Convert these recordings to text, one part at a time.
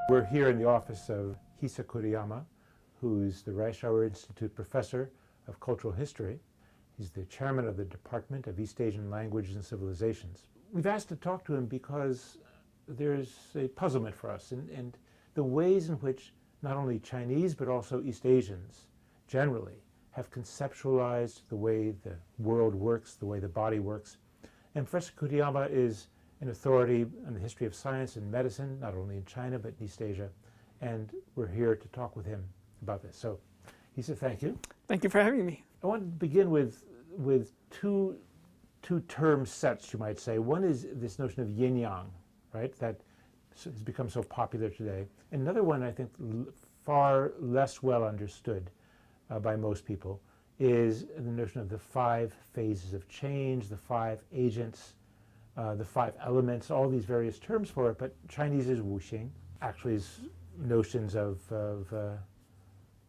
We're here in the office of Hisa Kuriyama, who's the Reischauer Institute Professor of Cultural History. He's the chairman of the Department of East Asian Languages and Civilizations. We've asked to talk to him because there's a puzzlement for us in the ways in which not only Chinese but also East Asians generally have conceptualized the way the world works, the way the body works. And Professor Kuriyama is an authority on the history of science and medicine, not only in China but in East Asia. And we're here to talk with him about this. So he said, thank you. Thank you for having me. I want to begin with two term sets, you might say. One is this notion of yin-yang, right, that has become so popular today. Another one, I think, far less well understood by most people, is the notion of the 5 phases of change, the 5 agents, the 5 elements, all these various terms for it, but Chinese is wuxing, actually is notions of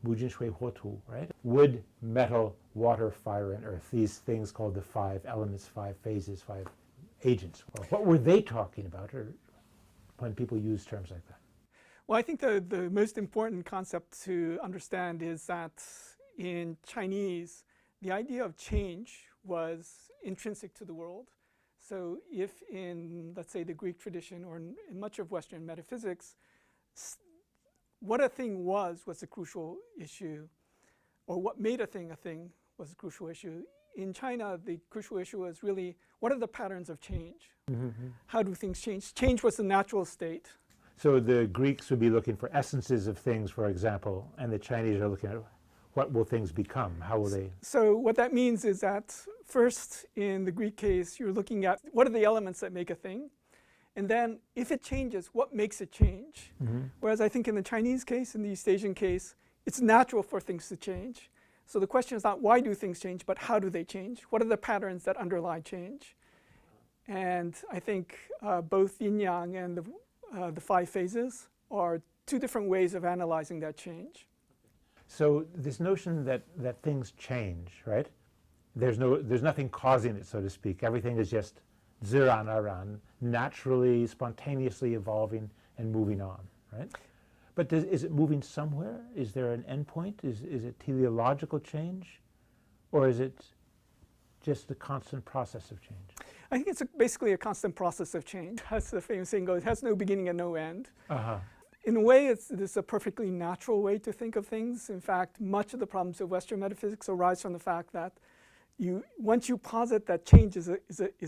wujin shui huotu, right? Wood, metal, water, fire, and earth. These things called the 5 elements, 5 phases, 5 agents. Well, what were they talking about when people use terms like that? Well, I think the most important concept to understand is that in Chinese, the idea of change was intrinsic to the world. So if in, let's say, the Greek tradition or in much of Western metaphysics, what a thing was the crucial issue, or what made a thing was the crucial issue. In China, the crucial issue was really, what are the patterns of change? Mm-hmm. How do things change? Change was the natural state. So the Greeks would be looking for essences of things, for example, and the Chinese are looking at what will things become? How will they? So what that means is that first, in the Greek case, you're looking at what are the elements that make a thing? And then if it changes, what makes it change? Mm-hmm. Whereas I think in the Chinese case, in the East Asian case, it's natural for things to change. So the question is not why do things change, but how do they change? What are the patterns that underlie change? And I think both yin-yang and the 5 phases are 2 different ways of analyzing that change. So this notion that things change, right? There's nothing causing it, so to speak. Everything is just ziran aran, naturally, spontaneously evolving and moving on, right? But is it moving somewhere? Is there an endpoint? Is it teleological change? Or is it just a constant process of change? I think it's basically a constant process of change. As the famous saying goes, it has no beginning and no end. Uh-huh. In a way, it's a perfectly natural way to think of things. In fact, much of the problems of Western metaphysics arise from the fact that once you posit that change is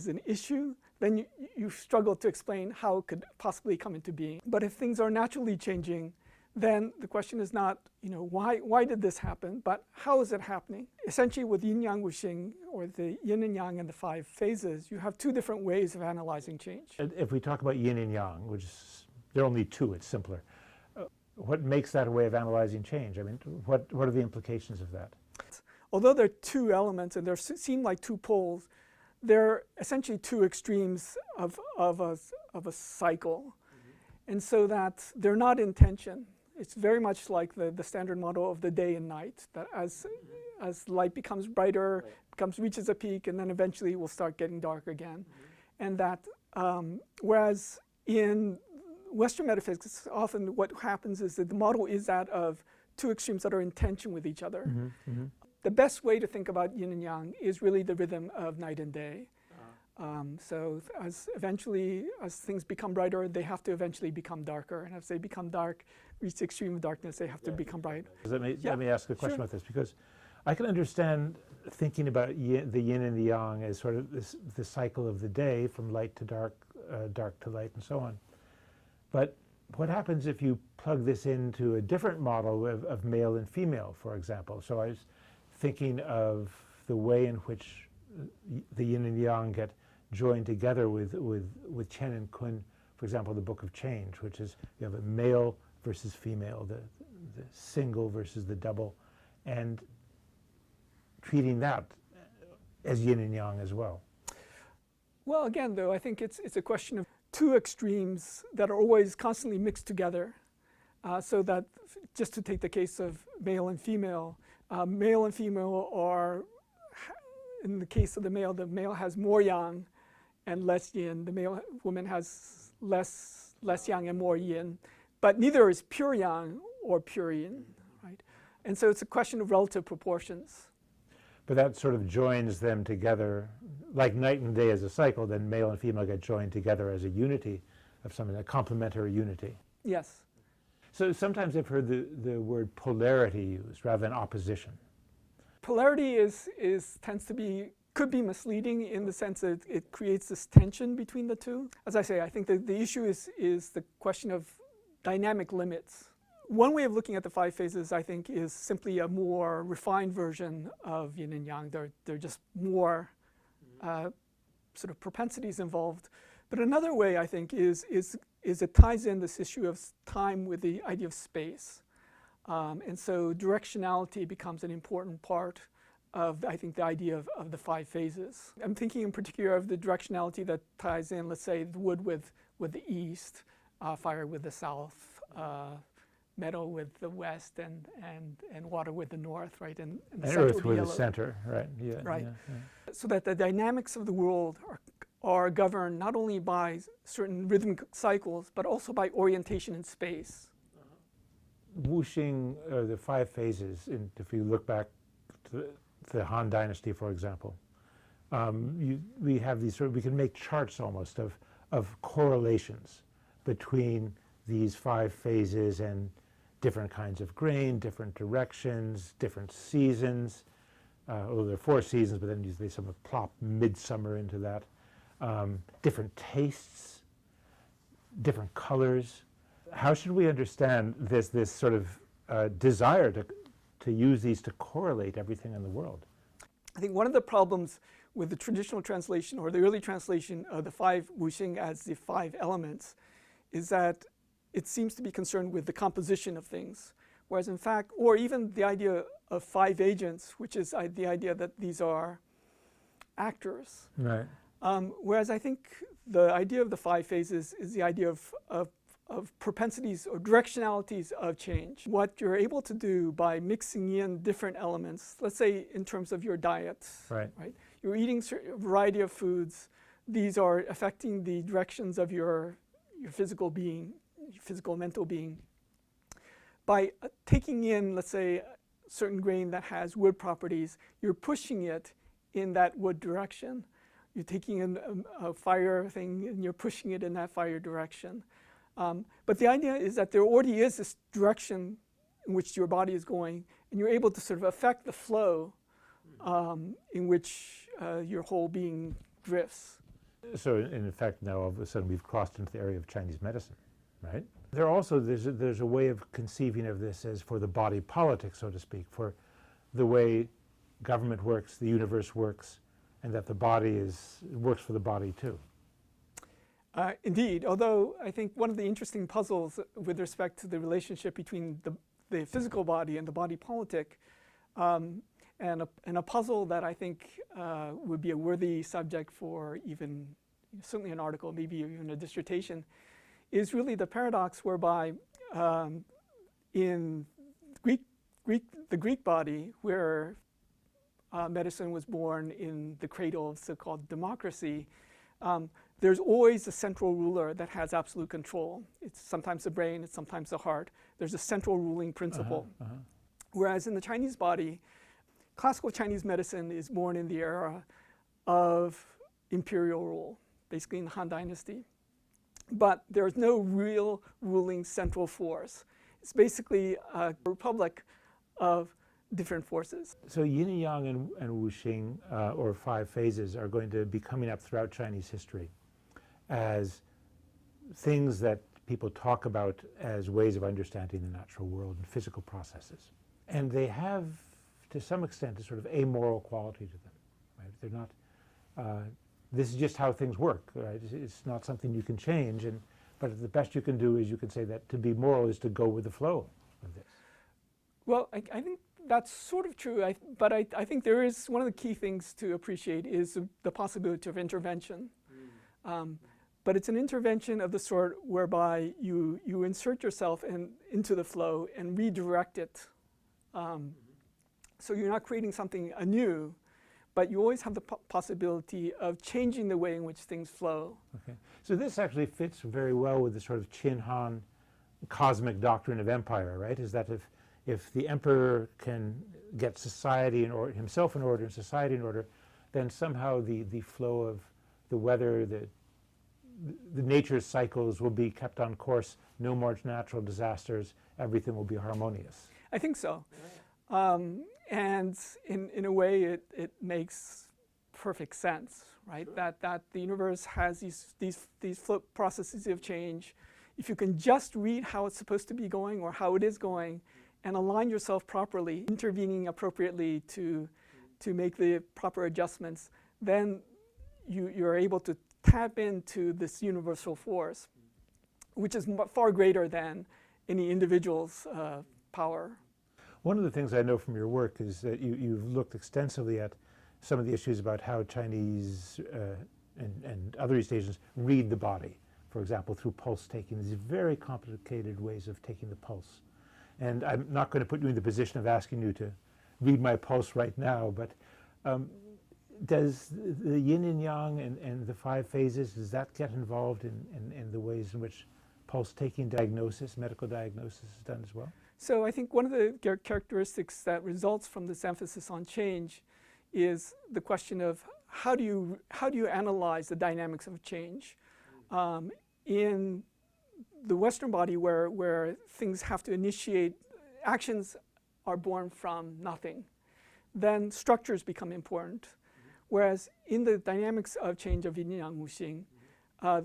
an issue, then you struggle to explain how it could possibly come into being. But if things are naturally changing, then the question is not, why did this happen, but how is it happening? Essentially, with yin-yang wuxing, or the yin and yang and the 5 phases, you have 2 different ways of analyzing change. If we talk about yin and yang, which is, there are only 2, it's simpler. What makes that a way of analyzing change? I mean, what are the implications of that? Although there are 2 elements and they seem like 2 poles, they're essentially 2 extremes of a cycle. Mm-hmm. And so that they're not in tension. It's very much like the standard model of the day and night, that as light becomes brighter, reaches a peak, and then eventually will start getting dark again. Mm-hmm. And that, whereas in Western metaphysics, often what happens is that the model is that of 2 extremes that are in tension with each other. Mm-hmm. Mm-hmm. The best way to think about yin and yang is really the rhythm of night and day. So as things become brighter, they have to eventually become darker. And as they become dark, reach the extreme of darkness, they have to become bright. Let me ask a question about this, because I can understand thinking about the yin and the yang as sort of the cycle of the day, from light to dark, dark to light, and so on. But what happens if you plug this into a different model of male and female, for example? So I was thinking of the way in which the yin and yang get joined together with Chen and Kun, for example, the Book of Change, which is you have a male versus female, the single versus the double, and treating that as yin and yang as well. Well, again, though, I think it's a question of 2 extremes that are always constantly mixed together. So that, just to take the case of male and female are, in the case of the male has more yang and less yin. The woman has less yang and more yin. but neither is pure yang or pure yin, right? And so it's a question of relative proportions. But that sort of joins them together, like night and day as a cycle, then male and female get joined together as a unity of something, a complementary unity. Yes. So sometimes I've heard the word polarity used rather than opposition. Polarity tends to be, could be misleading in the sense that it creates this tension between the two. As I say, I think the issue is the question of dynamic limits. One way of looking at the 5 phases, I think, is simply a more refined version of yin and yang. There are just more sort of propensities involved. But another way, I think, is it ties in this issue of time with the idea of space. And so directionality becomes an important part of, I think, the idea of the 5 phases. I'm thinking in particular of the directionality that ties in, let's say, the wood with the east, fire with the south, metal with the west, and water with the north, right? And the center earth with yellow. the center, right? Yeah, right. Yeah. So that the dynamics of the world are governed not only by certain rhythmic cycles, but also by orientation in space. Wuxing, the 5 phases, if you look back to the Han Dynasty, for example, we have these we can make charts almost of correlations between these 5 phases and different kinds of grain, different directions, different seasons. Well, there are 4 seasons, but then usually some plop midsummer into that. Different tastes, different colors. How should we understand this sort of desire to use these to correlate everything in the world? I think one of the problems with the traditional translation or the early translation of the 5 wuxing as the 5 elements is that it seems to be concerned with the composition of things, whereas in fact, or even the idea of 5 agents, which is the idea that these are actors. Right. Whereas I think the idea of the 5 phases is the idea of propensities or directionalities of change. What you're able to do by mixing in different elements, let's say in terms of your diet, right? You're eating a variety of foods. These are affecting the directions of your physical being, your physical mental being. By taking in, let's say, certain grain that has wood properties, you're pushing it in that wood direction. You're taking in a fire thing and you're pushing it in that fire direction. But the idea is that there already is this direction in which your body is going, and you're able to sort of affect the flow in which your whole being drifts. So in effect, now all of a sudden we've crossed into the area of Chinese medicine, right? There's a way of conceiving of this as for the body politic, so to speak, for the way government works, the universe works, and that the body works for the body too. Indeed, although I think one of the interesting puzzles with respect to the relationship between the physical body and the body politic, and a puzzle that I think would be a worthy subject for even certainly an article, maybe even a dissertation, is really the paradox whereby in the Greek body, where medicine was born in the cradle of so-called democracy, there's always a central ruler that has absolute control. It's sometimes the brain, it's sometimes the heart. There's a central ruling principle. Whereas in the Chinese body, classical Chinese medicine is born in the era of imperial rule, basically in the Han Dynasty. But there's no real ruling central force. It's basically a republic of different forces. So yin and yang and wuxing, or 5 phases, are going to be coming up throughout Chinese history as things that people talk about as ways of understanding the natural world and physical processes. And they have, to some extent, a sort of amoral quality to them, right? They're not, this is just how things work, right? It's not something you can change, but the best you can do is you can say that to be moral is to go with the flow of this. Well, I think that's sort of true, but I think there is one of the key things to appreciate is the possibility of intervention. But it's an intervention of the sort whereby you insert yourself into the flow and redirect it. So you're not creating something anew, but you always have the possibility of changing the way in which things flow. Okay. So this actually fits very well with the sort of Qin Han cosmic doctrine of empire, right? Is that if the emperor can get society in order, himself in order, and society in order, then somehow the flow of the weather, the nature's cycles will be kept on course, no more natural disasters, everything will be harmonious. I think so. And in a way, it makes perfect sense, right? Sure. That the universe has these flow processes of change. If you can just read how it's supposed to be going or how it is going, and align yourself properly, intervening appropriately to make the proper adjustments, then you're able to tap into this universal force, which is far greater than any individual's power. One of the things I know from your work is that you've looked extensively at some of the issues about how Chinese and other East Asians read the body. For example, through pulse taking, these very complicated ways of taking the pulse. And I'm not going to put you in the position of asking you to read my pulse right now, but does the yin and yang and the 5 phases, does that get involved in the ways in which pulse taking diagnosis, medical diagnosis is done as well? So I think one of the characteristics that results from this emphasis on change is the question of how do you analyze the dynamics of change? In the Western body, where things have to initiate, actions are born from nothing, then structures become important. Whereas in the dynamics of change of yin yang wuxing,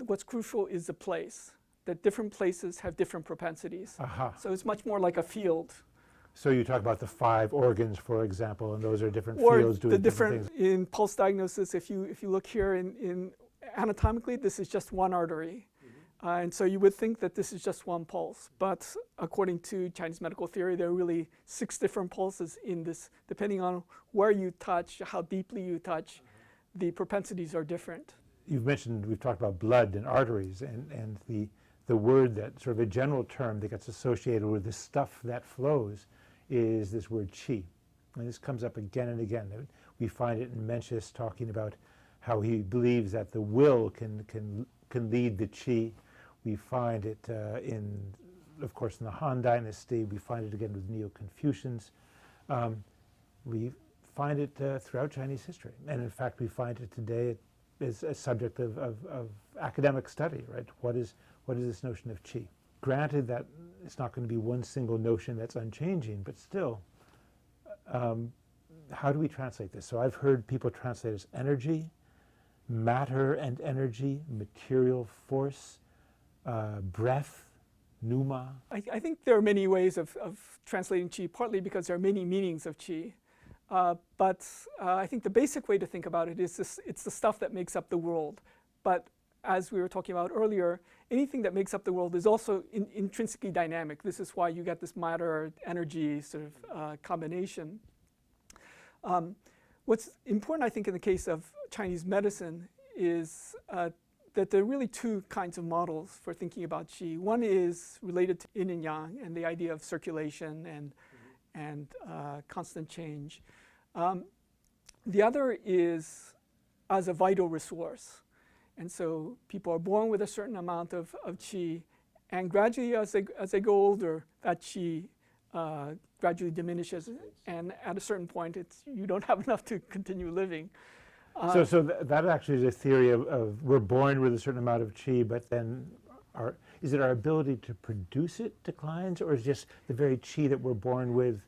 what's crucial is the place, that different places have different propensities. So it's much more like a field. So you talk about the 5 organs, for example, and those are different fields doing different things. In pulse diagnosis, if you look here in anatomically, this is just one artery. And so you would think that this is just one pulse. But according to Chinese medical theory, there are really 6 different pulses in this. Depending on where you touch, how deeply you touch, the propensities are different. You've mentioned, we've talked about blood and arteries, and the word that, sort of a general term that gets associated with the stuff that flows is this word qi. And this comes up again and again. We find it in Mencius talking about how he believes that the will can lead the qi. We find it of course, in the Han Dynasty. We find it again with Neo-Confucians. We find it throughout Chinese history. And in fact, we find it today as a subject of academic study, right? What is this notion of qi? Granted that it's not going to be one single notion that's unchanging, but still, how do we translate this? So I've heard people translate it as energy, matter and energy, material force, breath, pneuma. I think there are many ways of translating qi, partly because there are many meanings of qi. But I think the basic way to think about it is it's the stuff that makes up the world. But as we were talking about earlier, anything that makes up the world is also intrinsically dynamic. This is why you get this matter-energy sort of combination. What's important, I think, in the case of Chinese medicine is that there are really 2 kinds of models for thinking about qi. One is related to yin and yang and the idea of circulation and constant change. The other is as a vital resource. And so people are born with a certain amount of qi, and gradually as they go older, that qi gradually diminishes, and at a certain point you don't have enough to continue living. So that actually is a theory of we're born with a certain amount of qi, but then is it our ability to produce it declines, or is just the very qi that we're born with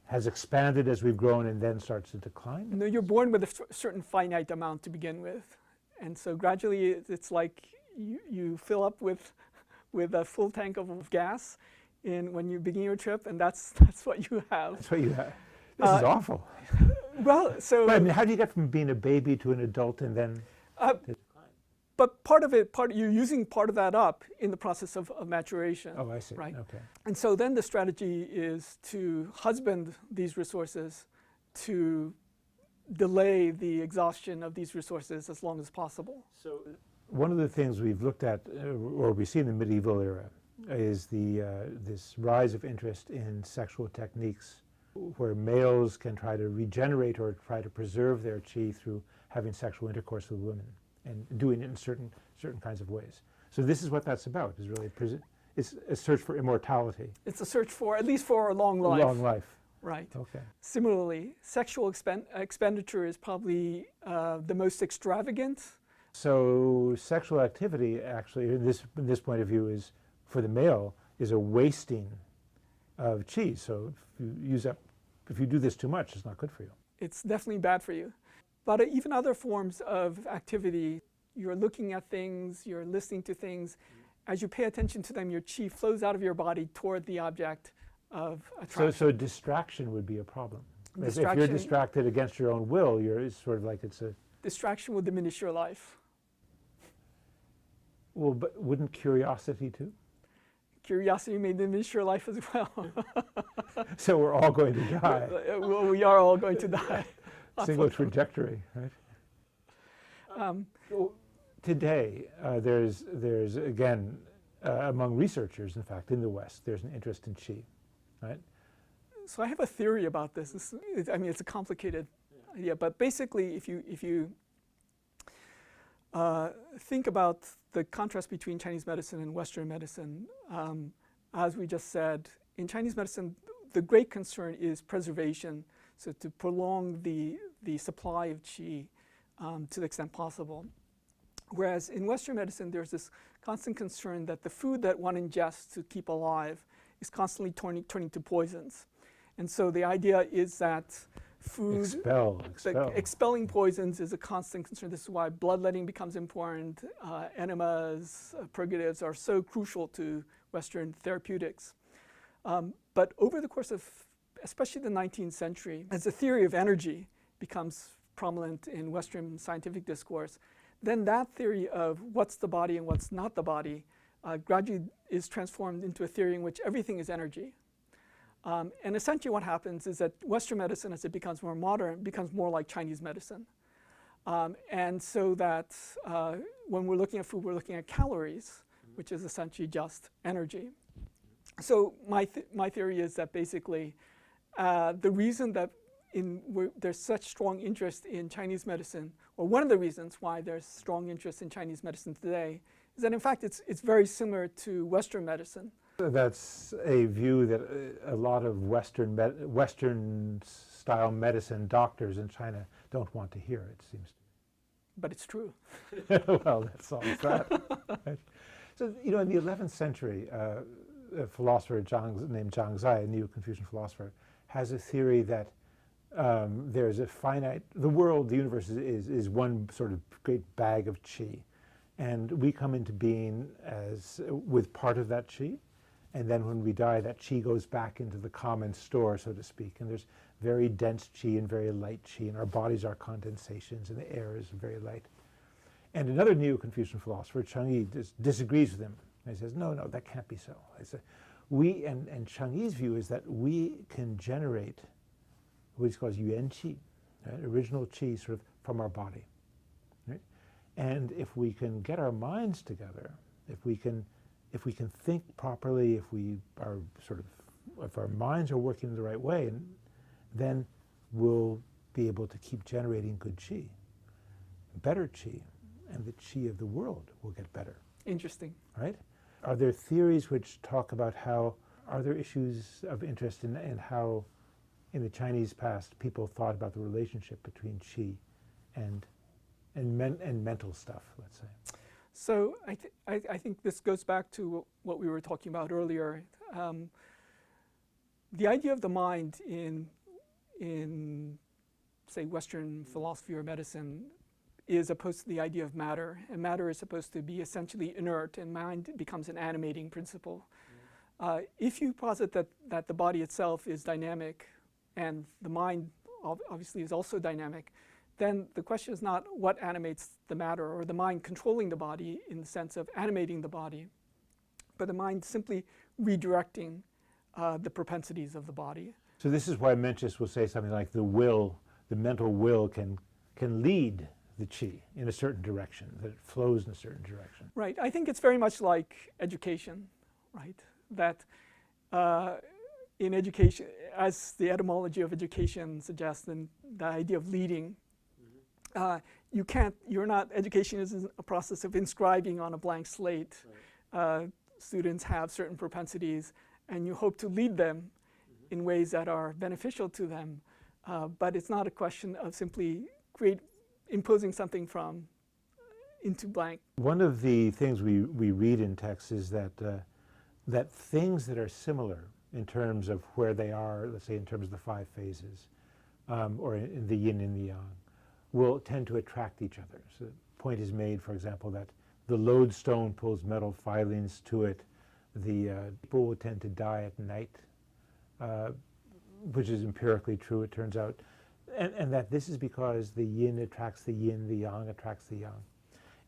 has expanded as we've grown and then starts to decline? No, you're born with a certain finite amount to begin with. And so gradually it's like you fill up with a full tank of gas when you begin your trip, and that's what you have. That's what you have. This is awful. Well, so... But I mean, how do you get from being a baby to an adult and then... But you're using part of that up in the process of maturation. Oh, I see. Right? Okay. And so then the strategy is to husband these resources to delay the exhaustion of these resources as long as possible. So one of the things we've looked at, or we see in the medieval era, is this rise of interest in sexual techniques where males can try to regenerate or try to preserve their qi through having sexual intercourse with women and doing it in certain kinds of ways. So this is what that's about, is really It's a search for immortality. It's a search for, at least for a long life. Long life. Right. Okay. Similarly, sexual expenditure is probably the most extravagant. So sexual activity, actually, in this point of view, is for the male is a wasting of chi. So if you do this too much, it's not good for you. It's definitely bad for you. But even other forms of activity, you're looking at things, you're listening to things. As you pay attention to them, your chi flows out of your body toward the object of attraction. So distraction would be a problem. If you're distracted against your own will, it's sort of like it's a... Distraction will diminish your life. Well, but wouldn't curiosity too? Curiosity may diminish your life as well. So we're all going to die. Well, we are all going to die. Single trajectory, right? Today, there's again, among researchers, in fact, in the West, there's an interest in qi, right? So I have a theory about this. I mean, it's a complicated idea, but basically, if you think about the contrast between Chinese medicine and Western medicine, as we just said, in Chinese medicine, the great concern is preservation, so to prolong the supply of qi to the extent possible. Whereas in Western medicine, there's this constant concern that the food that one ingests to keep alive is constantly turning to poisons. And so the idea is that food, expelling poisons is a constant concern. This is why bloodletting becomes important. Enemas, purgatives are so crucial to Western therapeutics. But over the course of, especially the 19th century, as the theory of energy becomes prominent in Western scientific discourse, then that theory of what's the body and what's not the body gradually is transformed into a theory in which everything is energy. And essentially what happens is that Western medicine, as it becomes more modern, becomes more like Chinese medicine. And so that when we're looking at food, we're looking at calories, which is essentially just energy. So my theory is that basically the reason that there's such strong interest in Chinese medicine, or one of the reasons why there's strong interest in Chinese medicine today, is that in fact it's very similar to Western medicine. That's a view that a lot of Western-style medicine doctors in China don't want to hear, it seems to me. But it's true. Well, that solves that. Right? So, in the 11th century, a philosopher named Zhang Zai, a Neo-Confucian philosopher, has a theory that there's a finite, the world, the universe is one sort of great bag of qi. And we come into being with part of that qi. And then when we die, that qi goes back into the common store, so to speak. And there's very dense qi and very light qi, and our bodies are condensations, and the air is very light. And another Neo-Confucian philosopher, Chang'e, disagrees with him. And he says, no, that can't be so. And Chang'e's view is that we can generate what he calls yuan qi, right? Original qi sort of from our body. Right? And if we can get our minds together, if we can think properly, if our minds are working in the right way, then we'll be able to keep generating good qi, better qi, and the qi of the world will get better. Interesting. Right? Are there theories which talk about are there issues of interest in how, in the Chinese past, people thought about the relationship between qi and mental stuff, let's say? So I think this goes back to what we were talking about earlier. The idea of the mind in say Western philosophy or medicine is opposed to the idea of matter, and matter is supposed to be essentially inert, and mind becomes an animating principle. If you posit that the body itself is dynamic, and the mind obviously is also dynamic, then the question is not what animates the matter or the mind controlling the body in the sense of animating the body, but the mind simply redirecting the propensities of the body. So this is why Mencius will say something like the mental will can lead the qi in a certain direction, that it flows in a certain direction. Right. I think it's very much like education, right? That in education, as the etymology of education suggests, and the idea of leading, education isn't a process of inscribing on a blank slate. Right. students have certain propensities, and you hope to lead them in ways that are beneficial to them. But it's not a question of simply imposing something from into blank. One of the things we read in text is that that things that are similar in terms of where they are, let's say in terms of the 5 phases, or in the yin and the yang, will tend to attract each other. So the point is made, for example, that the lodestone pulls metal filings to it. The people will tend to die at night, which is empirically true, it turns out, and that this is because the yin attracts the yin, the yang attracts the yang.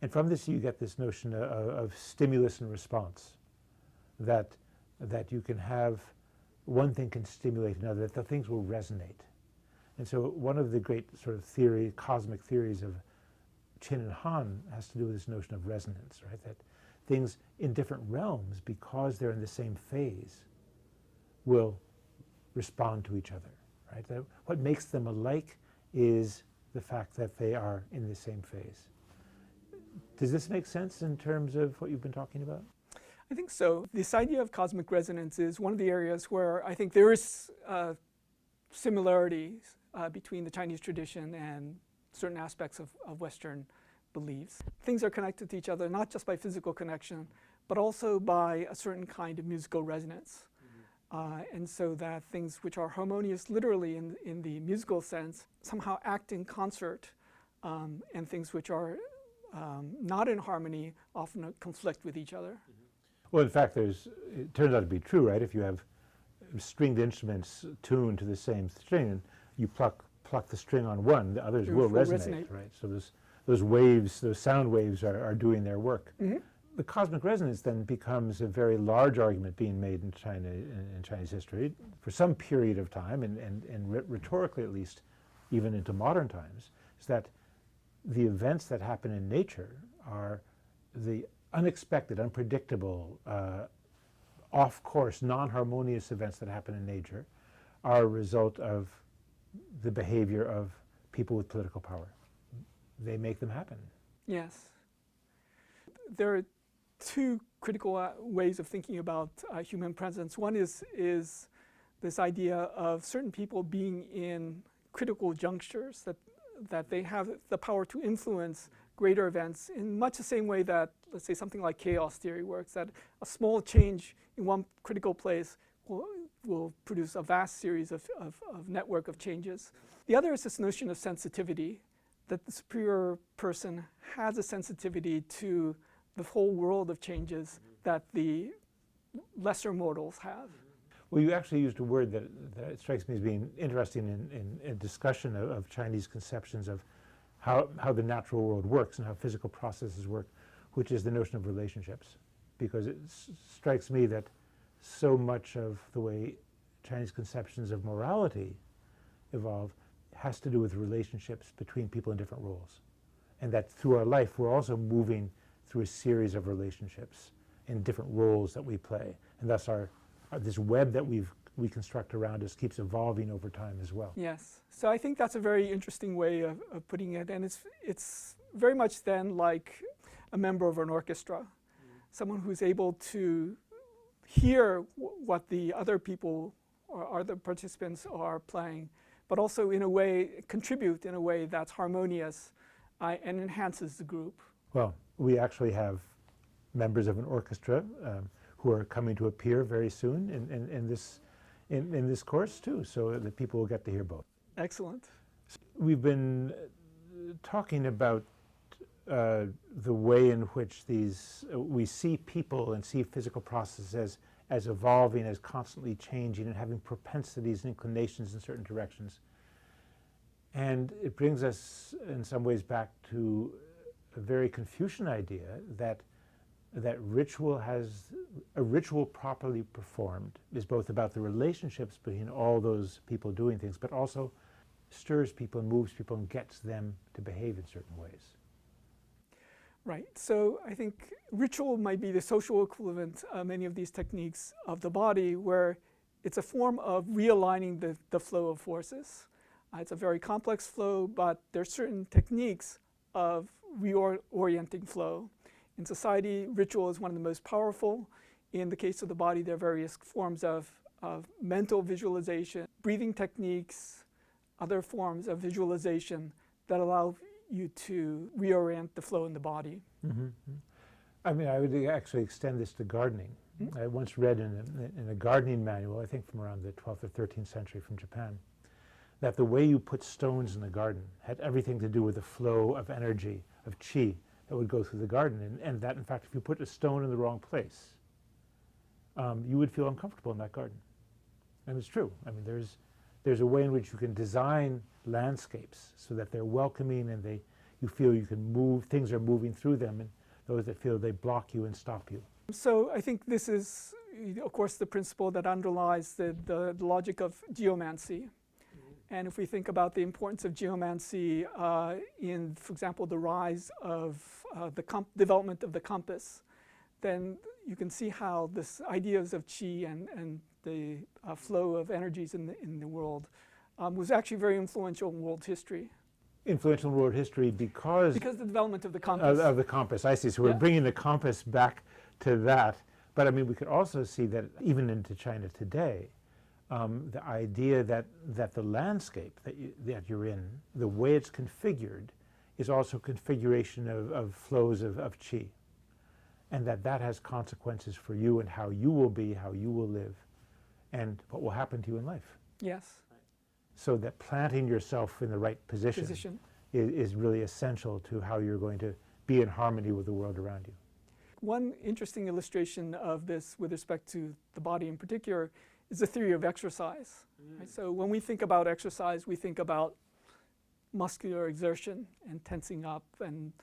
And from this you get this notion of stimulus and response, that you can have, one thing can stimulate another, that the things will resonate. And so one of the great sort of cosmic theories of Qin and Han has to do with this notion of resonance, right? That things in different realms, because they're in the same phase, will respond to each other, right? That what makes them alike is the fact that they are in the same phase. Does this make sense in terms of what you've been talking about? I think so. This idea of cosmic resonance is one of the areas where I think there is similarities between the Chinese tradition and certain aspects of Western beliefs. Things are connected to each other not just by physical connection, but also by a certain kind of musical resonance. And so that things which are harmonious literally in the musical sense somehow act in concert, and things which are not in harmony often conflict with each other. Well, in fact, it turns out to be true, right? If you have stringed instruments tuned to the same string, and you pluck the string on one, the others will resonate, right? So those waves, those sound waves are doing their work. The cosmic resonance then becomes a very large argument being made in China, in Chinese history, for some period of time, and rhetorically at least, even into modern times, is that the events that happen in nature are the unexpected, unpredictable, off-course, non-harmonious events that happen in nature are a result of the behavior of people with political power. They make them happen. Yes. There are 2 critical ways of thinking about human presence. One is this idea of certain people being in critical junctures, that they have the power to influence greater events in much the same way that, let's say, something like chaos theory works, that a small change in one critical place will produce a vast series of network of changes. The other is this notion of sensitivity, that the superior person has a sensitivity to the whole world of changes that the lesser mortals have. Well, you actually used a word that strikes me as being interesting in a discussion of Chinese conceptions of how the natural world works and how physical processes work, which is the notion of relationships. Because it strikes me that so much of the way Chinese conceptions of morality evolve has to do with relationships between people in different roles. And that through our life, we're also moving through a series of relationships in different roles that we play. And thus this web that we construct around us keeps evolving over time as well. Yes. So I think that's a very interesting way of putting it. And it's very much then like a member of an orchestra, someone who's able to hear what the other people or other participants are playing, but also in a way contribute in a way that's harmonious and enhances the group. Well, we actually have members of an orchestra who are coming to appear very soon in this course too, so that people will get to hear both. Excellent. We've been talking about the way in which we see people and see physical processes as evolving, as constantly changing, and having propensities and inclinations in certain directions. And it brings us in some ways back to a very Confucian idea that a ritual properly performed is both about the relationships between all those people doing things, but also stirs people and moves people and gets them to behave in certain ways. Right. So I think ritual might be the social equivalent of many of these techniques of the body, where it's a form of realigning the flow of forces. It's a very complex flow, but there are certain techniques of reorienting flow. In society, ritual is one of the most powerful. In the case of the body, there are various forms of mental visualization, breathing techniques, other forms of visualization that allow you to reorient the flow in the body. Mm-hmm. I mean, I would actually extend this to gardening. Mm-hmm. I once read in a gardening manual, I think from around the 12th or 13th century from Japan, that the way you put stones in the garden had everything to do with the flow of energy, of qi, that would go through the garden. And that, in fact, if you put a stone in the wrong place, you would feel uncomfortable in that garden. And it's true. I mean, there's a way in which you can design landscapes so that they're welcoming and you feel you can move, things are moving through them, and those that feel they block you and stop you. So I think this is, of course, the principle that underlies the logic of geomancy. And if we think about the importance of geomancy in, for example, the rise of the development of the compass, then you can see how this ideas of qi and the flow of energies in the world was actually very influential in world history. Influential in world history because the development of the compass. Of the compass, I see. So we're bringing the compass back to that. But I mean, we could also see that even into China today, the idea that the landscape that you're in, the way it's configured, is also configuration of flows of qi. And that has consequences for you and how you will be, how you will live, and what will happen to you in life. Yes. So that planting yourself in the right position. Is really essential to how you're going to be in harmony with the world around you. One interesting illustration of this with respect to the body in particular is the theory of exercise. Right? So when we think about exercise, we think about muscular exertion and tensing up and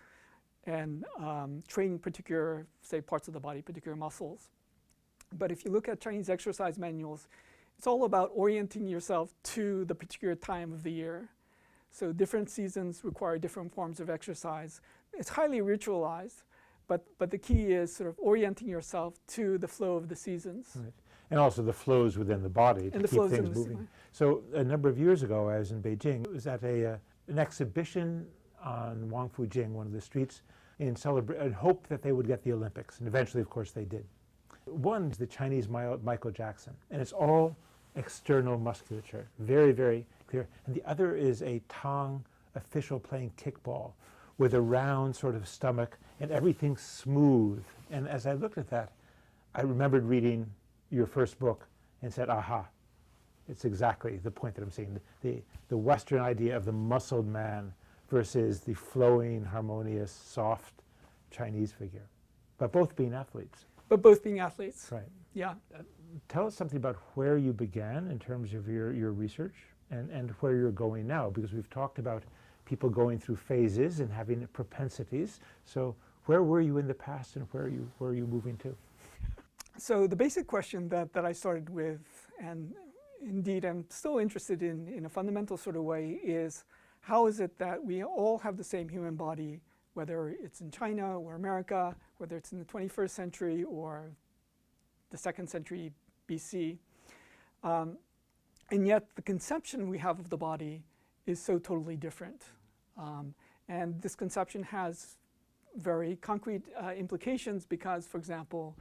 training particular, say, parts of the body, particular muscles. But if you look at Chinese exercise manuals, it's all about orienting yourself to the particular time of the year. So different seasons require different forms of exercise. It's highly ritualized, but the key is sort of orienting yourself to the flow of the seasons. Right. And also the flows within the body to keep things moving. So a number of years ago, I was in Beijing. It was at an exhibition on Wangfu Jing, one of the streets, in hope that they would get the Olympics. And eventually, of course, they did. One is the Chinese Michael Jackson, and it's all external musculature, very, very clear. And the other is a Tang official playing kickball with a round sort of stomach and everything smooth. And as I looked at that, I remembered reading your first book and said, aha, it's exactly the point that I'm seeing. The Western idea of the muscled man versus the flowing, harmonious, soft Chinese figure, but both being athletes. But both being athletes. Right. Yeah. Tell us something about where you began in terms of your research and where you're going now, because we've talked about people going through phases and having propensities. So where were you in the past and where are you moving to? So the basic question that I started with, and indeed I'm still interested in a fundamental sort of way, is how is it that we all have the same human body, whether it's in China or America, whether it's in the 21st century or the 2nd century BC, and yet the conception we have of the body is so totally different. And this conception has very concrete implications because, for example,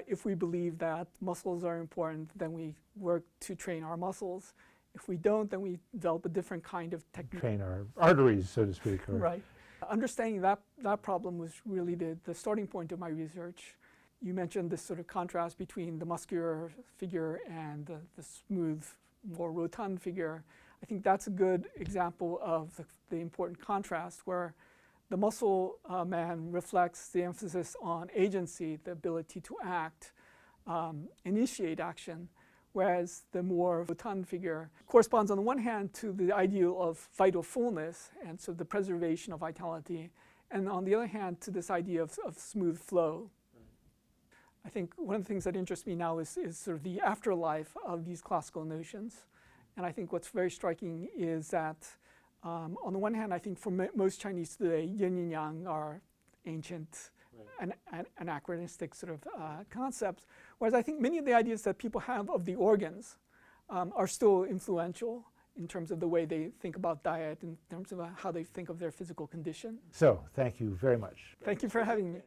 if we believe that muscles are important, then we work to train our muscles. If we don't, then we develop a different kind of technique. Train our arteries, so to speak. Or right. Understanding that problem was really the starting point of my research. You mentioned this sort of contrast between the muscular figure and the smooth, more rotund figure. I think that's a good example of the important contrast where the muscle man reflects the emphasis on agency, the ability to act, initiate action, whereas the more rotund figure corresponds on the one hand to the ideal of vital fullness and so the preservation of vitality, and on the other hand to this idea of smooth flow. I think one of the things that interests me now is sort of the afterlife of these classical notions. And I think what's very striking is that on the one hand, I think for most Chinese today, yin and yang are ancient, anachronistic sort of concepts, whereas I think many of the ideas that people have of the organs are still influential in terms of the way they think about diet, in terms of how they think of their physical condition. So, thank you very much. Thank you for having me.